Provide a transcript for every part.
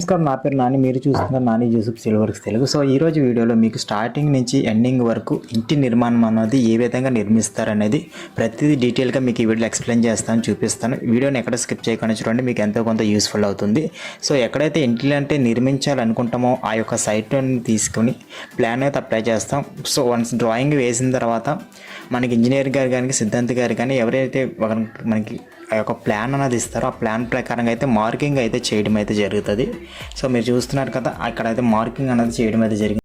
నమస్కారం, నా పేరు నాని. మీరు చూస్తున్నారు నాని యూసుఫ్ సిల్వర్స్ తెలుగు. సో ఈరోజు వీడియోలో మీకు స్టార్టింగ్ నుంచి ఎండింగ్ వరకు ఇంటి నిర్మాణం అనేది ఏ విధంగా నిర్మిస్తారనేది ప్రతిదీ డీటెయిల్గా మీకు ఈ వీడియోలో ఎక్స్ప్లెయిన్ చేస్తాను, చూపిస్తాను. వీడియోని ఎక్కడ స్కిప్ చేయకుండా చూడండి, మీకు ఎంతో కొంత యూస్ఫుల్ అవుతుంది. సో ఎక్కడైతే ఇంటి అంటే నిర్మించాలనుకుంటామో ఆ యొక్క సైట్ని తీసుకొని ప్లాన్ అయితే అప్లై చేస్తాం. సో వన్స్ డ్రాయింగ్ వేసిన తర్వాత మనకి ఇంజనీర్ గారు కానీ సిద్ధాంత్ గారు కానీ ఎవరైతే మనకి ఆ యొక్క ప్లాన్ అనేది ఇస్తారో ఆ ప్లాన్ ప్రకారంగా అయితే మార్కింగ్ అయితే చేయడం అయితే జరుగుతుంది. సో మీరు చూస్తున్నారు కదా, అక్కడైతే మార్కింగ్ అనేది చేయడం అయితే జరిగింది.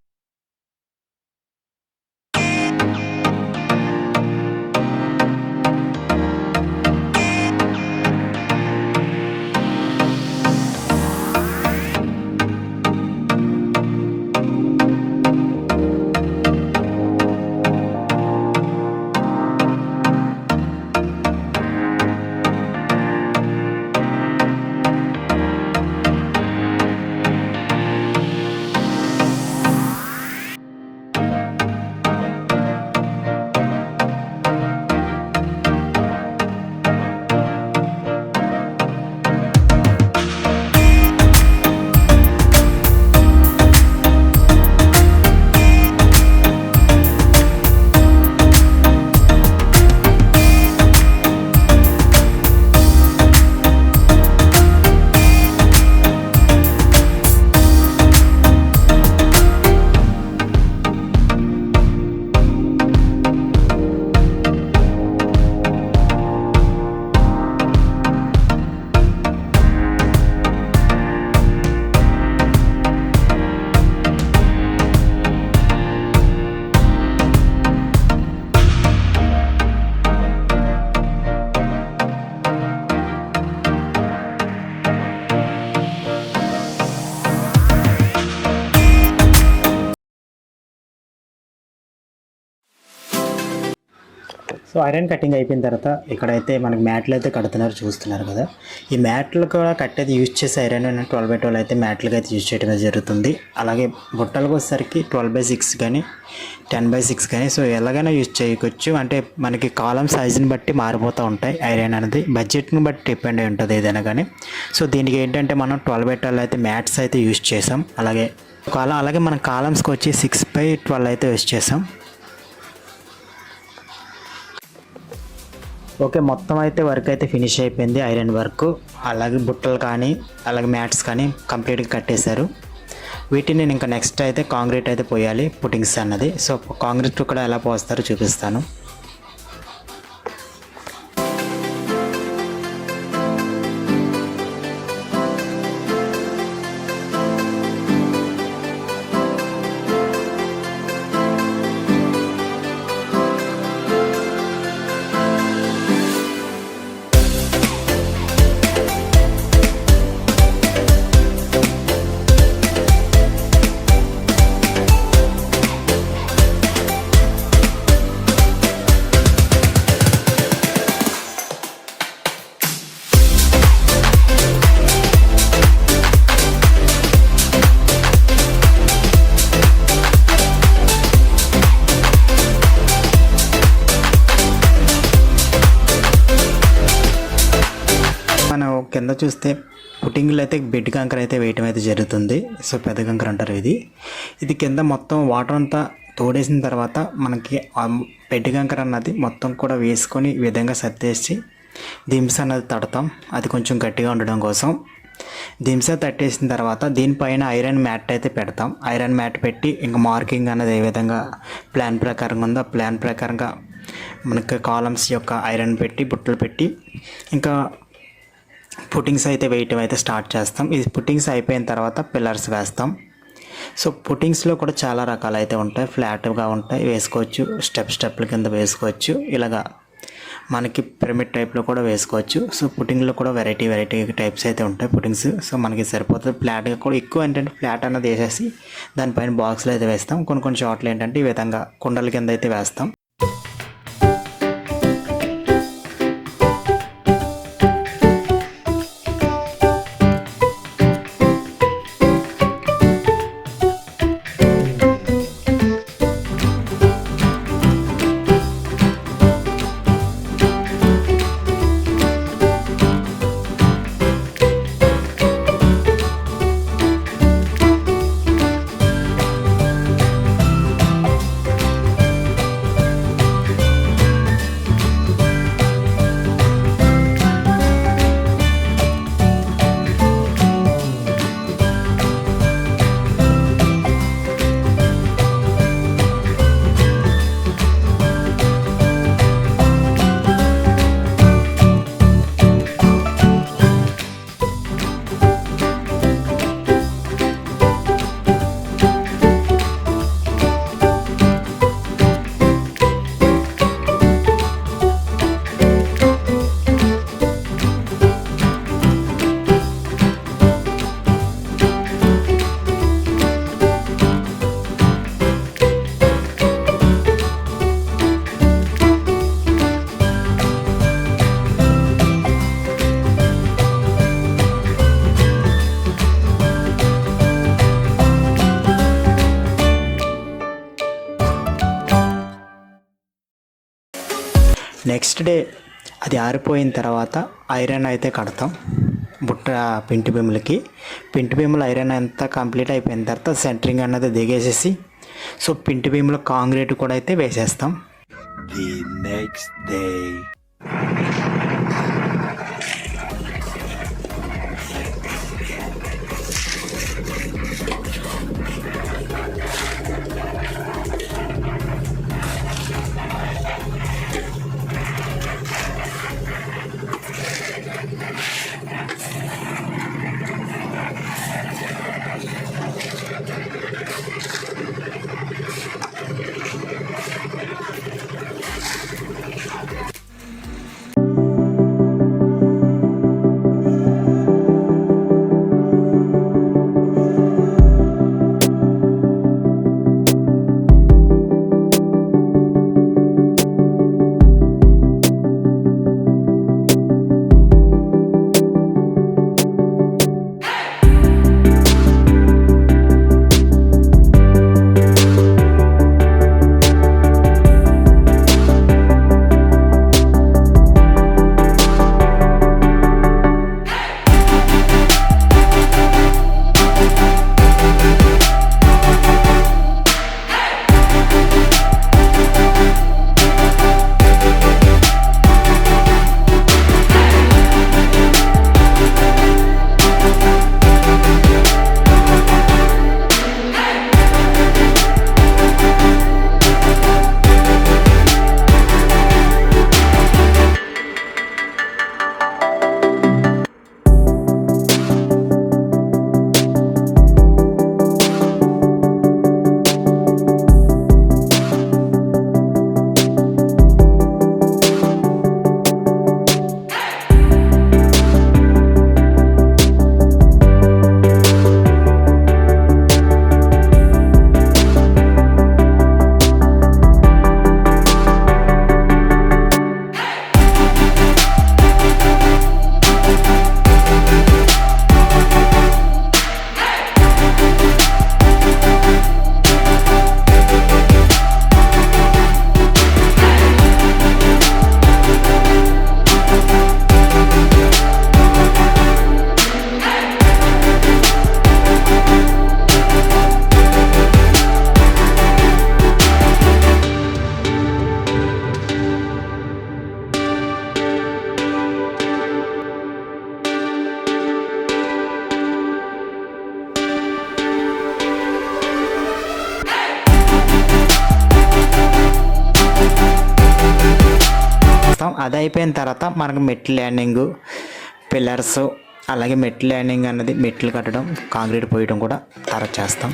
సో ఐరన్ కటింగ్ అయిపోయిన తర్వాత ఇక్కడైతే మనకి మ్యాట్లు అయితే కడుతున్నారు, చూస్తున్నారు కదా. ఈ మ్యాట్లు కూడా కట్టేది యూజ్ చేసే ఐరన్ 12x12 అయితే మ్యాట్లుగా అయితే యూజ్ చేయడం జరుగుతుంది. అలాగే బుట్టలకు వచ్చేసరికి 12x6 కానీ 10x6 కానీ సో ఎలాగైనా యూజ్ చేయవచ్చు. అంటే మనకి కాలం సైజుని బట్టి మారిపోతూ ఉంటాయి. ఐరన్ అనేది బడ్జెట్ని బట్టి డిపెండ్ అయి ఉంటుంది ఏదైనా కానీ. సో దీనికి ఏంటంటే మనం 12x12 అయితే మ్యాట్స్ అయితే యూజ్ చేసాం. అలాగే మన కాలమ్స్కి వచ్చి 6x12 అయితే యూజ్ చేసాం. ఓకే, మొత్తం అయితే వర్క్ అయితే ఫినిష్ అయిపోయింది. ఐరన్ వర్క్ అలాగే బుట్టలు కానీ అలాగే మ్యాట్స్ కానీ కంప్లీట్గా కట్టేశారు. వీటిని నేను ఇంకా నెక్స్ట్ అయితే కాంక్రీట్ అయితే పోయాలి, పుట్టింగ్స్ అన్నది. సో కాంక్రీట్ కూడా ఎలా పోస్తారో చూపిస్తాను. కింద చూస్తే పుట్టింగ్లు అయితే బెడ్ కంకర అయితే వేయటం అయితే జరుగుతుంది. సో పెద్ద కంకర అంటారు ఇది కింద మొత్తం వాటర్ అంతా తోడేసిన తర్వాత మనకి బెడ్ కంకర అన్నది మొత్తం కూడా వేసుకొని ఈ విధంగా సర్దేసి దింస అన్నది తడతాం, అది కొంచెం గట్టిగా ఉండడం కోసం. దింస తట్టేసిన తర్వాత దీనిపైన ఐరన్ మ్యాట్ అయితే పెడతాం. ఐరన్ మ్యాట్ పెట్టి ఇంకా మార్కింగ్ అన్నది ఏ విధంగా ప్లాన్ ప్రకారంగా ఉందో ప్లాన్ ప్రకారంగా మనకి కాలమ్స్ యొక్క ఐరన్ పెట్టి బుట్టలు పెట్టి ఇంకా పుట్టింగ్స్ అయితే వేయటం అయితే స్టార్ట్ చేస్తాం. ఇది పుట్టింగ్స్ అయిపోయిన తర్వాత పిల్లర్స్ వేస్తాం. సో పుట్టింగ్స్లో కూడా చాలా రకాలు అయితే ఉంటాయి. ఫ్లాట్గా ఉంటాయి, వేసుకోవచ్చు. స్టెప్ల కింద వేసుకోవచ్చు. ఇలాగా మనకి పిరమిడ్ టైప్లో కూడా వేసుకోవచ్చు. సో పుట్టింగ్లో కూడా వెరైటీ టైప్స్ అయితే ఉంటాయి పుట్టింగ్స్. సో మనకి సరిపోతుంది. ఫ్లాట్గా కూడా ఎక్కువ ఏంటంటే ఫ్లాట్ అన్నది వేసేసి దానిపైన బాక్స్లో అయితే వేస్తాం. కొన్ని చోట్ల ఏంటంటే ఈ విధంగా కుండల కింద అయితే వేస్తాం. నెక్స్ట్ డే అది ఆరిపోయిన తర్వాత ఐరన్ అయితే కడతాం బుట్ట పింటి భీములకి. పింటి భీములు ఐరన్ అంతా కంప్లీట్ అయిపోయిన తర్వాత సెంటరింగ్ అన్నది దిగేసేసి సో పింటి భీములు కాంక్రీట్ కూడా అయితే వేసేస్తాం. The next day. అది అయిపోయిన తర్వాత మనకు మెట్లు ల్యాండింగ్ పిల్లర్స్ అలాగే మెట్లు ల్యాండింగ్ అన్నది మెట్లు కట్టడం కాంక్రీట్ పోయడం కూడా తర్వాత చేస్తాం.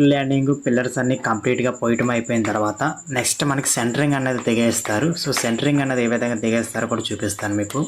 ల్యాండింగ్ పిల్లర్స్ అన్ని కంప్లీట్గా పోయటం అయిపోయిన తర్వాత నెక్స్ట్ మనకి సెంటరింగ్ అనేది దిగేస్తారు. సో సెంటరింగ్ అనేది ఏ విధంగా దిగేస్తారో కూడా చూపిస్తాను మీకు.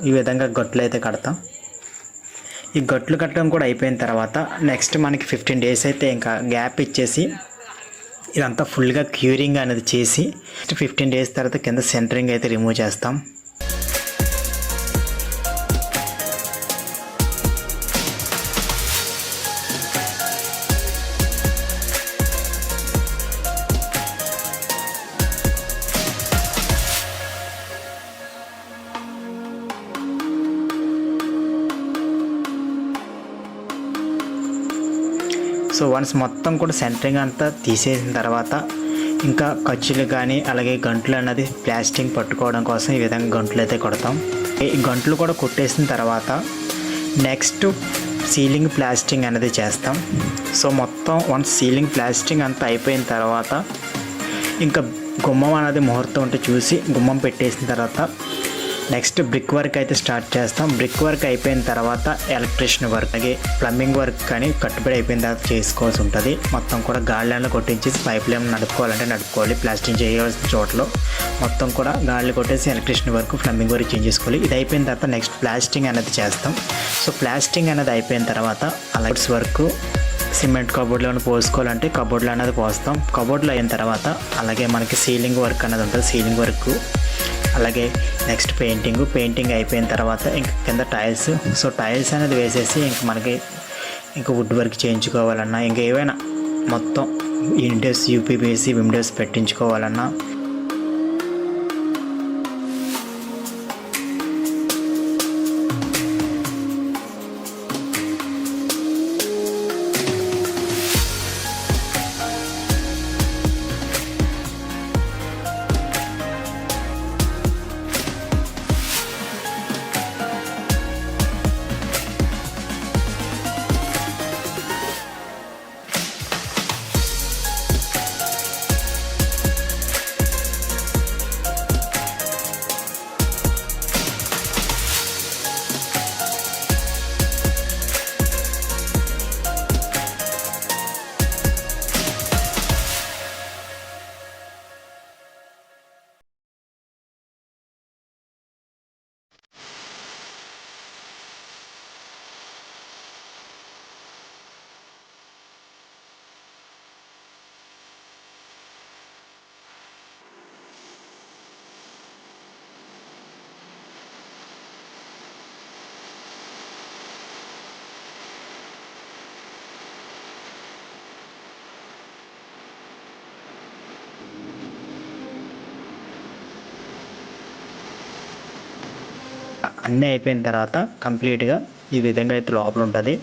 ఈ విధంగా గొట్లు అయితే కడతాం. ఈ గొట్లు కట్టడం కూడా అయిపోయిన తర్వాత నెక్స్ట్ మనకి 15 డేస్ అయితే ఇంకా గ్యాప్ ఇచ్చేసి ఇదంతా ఫుల్గా క్యూరింగ్ అనేది చేసి 15 డేస్ తర్వాత కింద సెంటరింగ్ అయితే రిమూవ్ చేస్తాం. సో వన్స్ మొత్తం కూడా సెంటరింగ్ అంతా తీసేసిన తర్వాత ఇంకా ఖర్చులు కానీ అలాగే గంటలు అన్నది ప్లాస్టింగ్ పట్టుకోవడం కోసం ఈ విధంగా గంటలు అయితే కొడతాం. ఈ గంటలు కూడా కొట్టేసిన తర్వాత నెక్స్ట్ సీలింగ్ ప్లాస్టింగ్ అనేది చేస్తాం. సో మొత్తం వన్స్ సీలింగ్ ప్లాస్టింగ్ అంతా అయిపోయిన తర్వాత ఇంకా గుమ్మం అనేది ముహూర్తం ఉంటే చూసి గుమ్మం పెట్టేసిన తర్వాత నెక్స్ట్ బ్రిక్ వర్క్ అయితే స్టార్ట్ చేస్తాం. బ్రిక్ వర్క్ అయిపోయిన తర్వాత ఎలక్ట్రిషియన్ వర్క్ అలాగే ప్లంబింగ్ వర్క్ కానీ కట్టుబడి అయిపోయిన తర్వాత చేసుకోవాల్సి ఉంటుంది. మొత్తం కూడా గాళ్ళలో కొట్టించేసి పైప్ లైన్ నడుపుకోవాలంటే నడుపుకోవాలి. ప్లాస్టింగ్ చేయవలసిన చోట్ల మొత్తం కూడా గాళ్ళు కొట్టేసి electrician work plumbing work change చేసుకోవాలి. ఇది అయిపోయిన తర్వాత నెక్స్ట్ ప్లాస్టింగ్ అనేది చేస్తాం. సో ప్లాస్టింగ్ అనేది అయిపోయిన తర్వాత అలాగే వర్క్ సిమెంట్ కబోర్డ్లో పోసుకోవాలంటే కబోర్డ్లో అనేది పోస్తాం. కబోర్డ్లో అయిన తర్వాత అలాగే మనకి సీలింగ్ వర్క్ అనేది ఉంటుంది. సీలింగ్ వర్క్ అలాగే నెక్స్ట్ పెయింటింగ్ అయిపోయిన తర్వాత ఇంక కింద టైల్స్. సో టైల్స్ అనేది వేసేసి ఇంక మనకి ఇంకా వుడ్ వర్క్ చేయించుకోవాలన్నా ఇంకా ఏవైనా మొత్తం విండోస్ యూపీపీసీ విండోస్ పెట్టించుకోవాలన్నా అన్నీ అయిపోయిన తర్వాత కంప్లీట్గా ఈ విధంగా అయితే లోపల ఉంటుంది.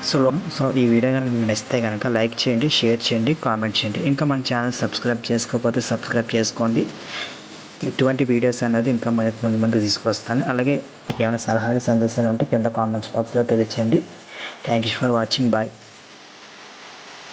సో ఈ వీడియో కనుక మీకు నచ్చితే కనుక లైక్ చేయండి, షేర్ చేయండి, కామెంట్ చేయండి. ఇంకా మన ఛానల్ సబ్స్క్రైబ్ చేసుకోకపోతే సబ్స్క్రైబ్ చేసుకోండి. ఇటువంటి వీడియోస్ అనేది ఇంకా ముందు తీసుకొస్తాను. అలాగే ఏమైనా సలహాలు సందేశాలు ఉంటే కింద కామెంట్స్ బాక్స్లో తెలియచేయండి. Thank you for watching. Bye.